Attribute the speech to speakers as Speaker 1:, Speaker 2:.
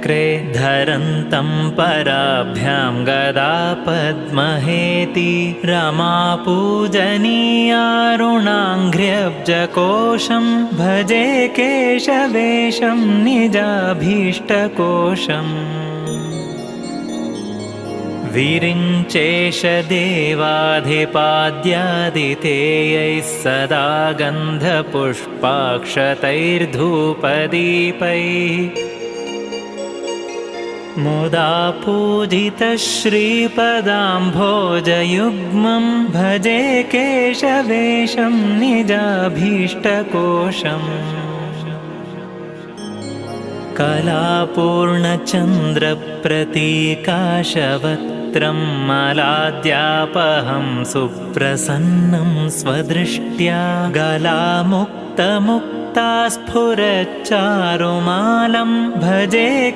Speaker 1: चक्रे धरन्तं पराभ्यां गदा पद्महेति रमापूजनीयारुणाङ्घ्र्यब्जकोशं भजे केशवेशं निजाभीष्टकोशम् विरिञ्चेशदेवाधिपाद्यादितेयैः सदा गन्धपुष्पाक्षतैर्धूपदीपैः मुदा पूजितश्रीपदाम्भोजयुग्मं भजे केशवेशं निजाभीष्टकोशम् कलापूर्णचन्द्रप्रतीकाशवक्त्रं मलाद्यापहं सुप्रसन्नं स्वदृष्ट्या गलामुक्तमुक्ता स्फुरच्चारुमालं भजे